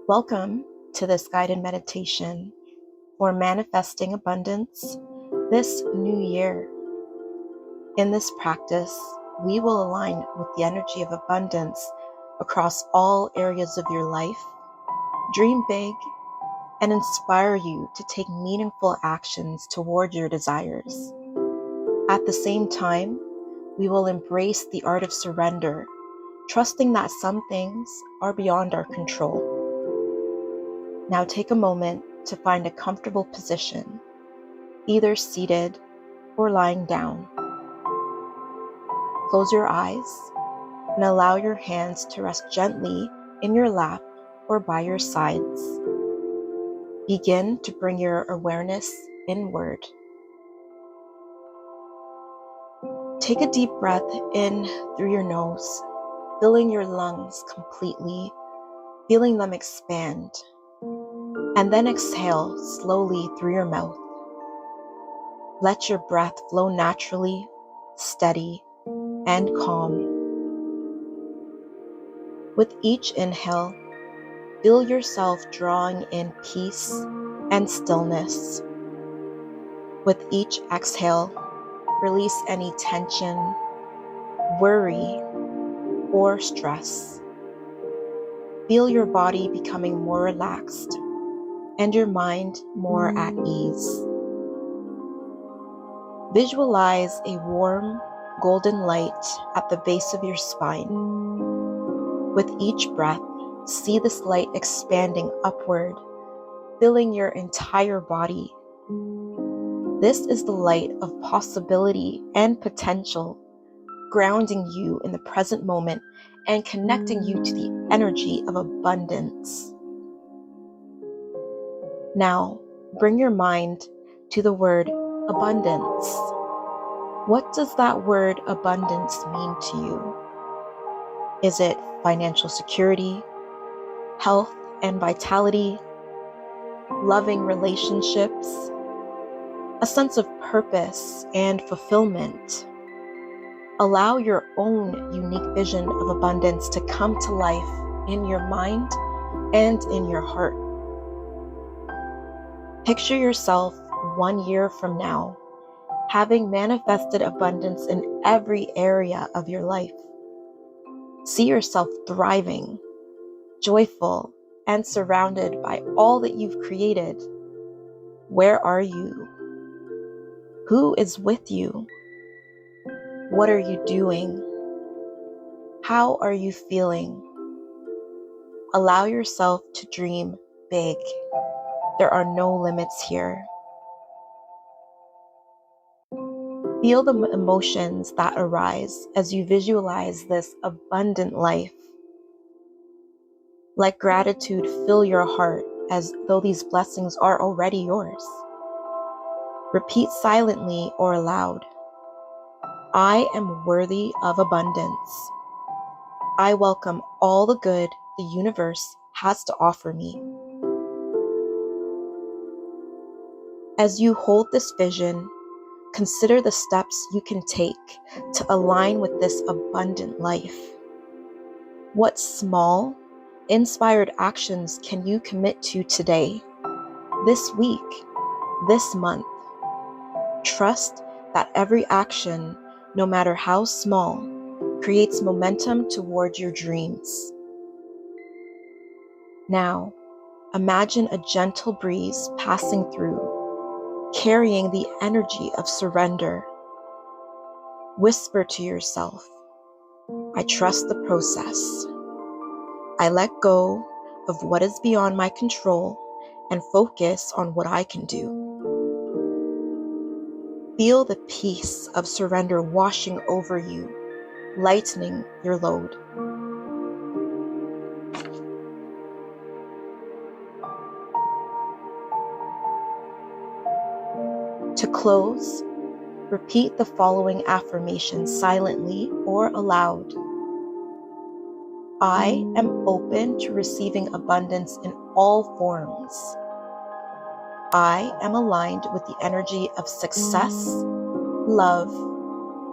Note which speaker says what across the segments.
Speaker 1: Welcome to this guided meditation for manifesting abundance this new year. In this practice, we will align with the energy of abundance across all areas of your life, dream big, and inspire you to take meaningful actions toward your desires. At the same time, we will embrace the art of surrender, trusting that some things are beyond our control. Now take a moment to find a comfortable position, either seated or lying down. Close your eyes and allow your hands to rest gently in your lap or by your sides. Begin to bring your awareness inward. Take a deep breath in through your nose, filling your lungs completely, feeling them expand. And then exhale slowly through your mouth. Let your breath flow naturally, steady, and calm. With each inhale, feel yourself drawing in peace and stillness. With each exhale, release any tension, worry, or stress. Feel your body becoming more relaxed and your mind more at ease. Visualize a warm, golden light at the base of your spine. With each breath, see this light expanding upward, filling your entire body. This is the light of possibility and potential, grounding you in the present moment and connecting you to the energy of abundance. Now, bring your mind to the word abundance. What does that word abundance mean to you? Is it financial security, health and vitality, loving relationships, a sense of purpose and fulfillment? Allow your own unique vision of abundance to come to life in your mind and in your heart. Picture yourself 1 year from now, having manifested abundance in every area of your life. See yourself thriving, joyful, and surrounded by all that you've created. Where are you? Who is with you? What are you doing? How are you feeling? Allow yourself to dream big. There are no limits here. Feel the emotions that arise as you visualize this abundant life. Let gratitude fill your heart as though these blessings are already yours. Repeat silently or aloud, I am worthy of abundance. I welcome all the good the universe has to offer me. As you hold this vision, consider the steps you can take to align with this abundant life. What small, inspired actions can you commit to today, this week, this month? Trust that every action, no matter how small, creates momentum toward your dreams. Now, imagine a gentle breeze passing through, carrying the energy of surrender. Whisper to yourself, I trust the process. I let go of what is beyond my control and focus on what I can do. Feel the peace of surrender washing over you, lightening your load. To close, repeat the following affirmations silently or aloud. I am open to receiving abundance in all forms. I am aligned with the energy of success, love,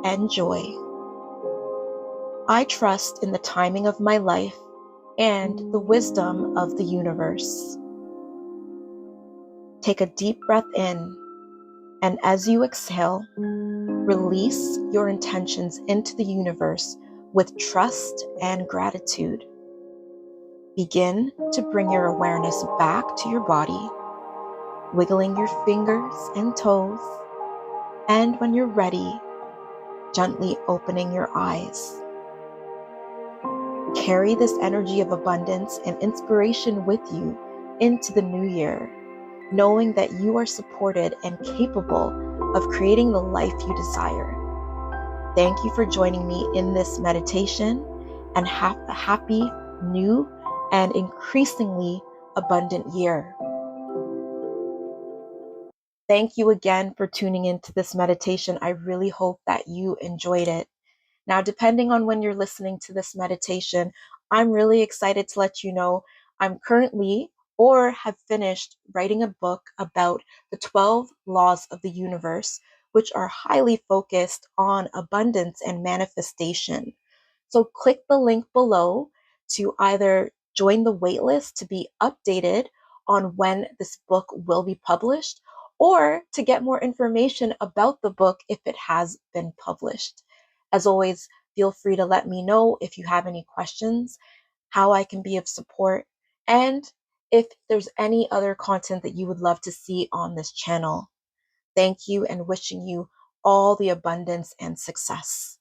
Speaker 1: and joy. I trust in the timing of my life and the wisdom of the universe. Take a deep breath in, and as you exhale, release your intentions into the universe with trust and gratitude. Begin to bring your awareness back to your body, wiggling your fingers and toes, and when you're ready, gently opening your eyes. Carry this energy of abundance and inspiration with you into the new year, knowing that you are supported and capable of creating the life you desire. Thank you for joining me in this meditation, and have a happy, new, and increasingly abundant year. Thank you again for tuning into this meditation. I really hope that you enjoyed it. Now, depending on when you're listening to this meditation, I'm really excited to let you know I'm currently or have finished writing a book about the 12 laws of the universe, which are highly focused on abundance and manifestation. So click the link below to either join the waitlist to be updated on when this book will be published, or to get more information about the book if it has been published. As always, feel free to let me know if you have any questions, how I can be of support, and if there's any other content that you would love to see on this channel. Thank you, and wishing you all the abundance and success.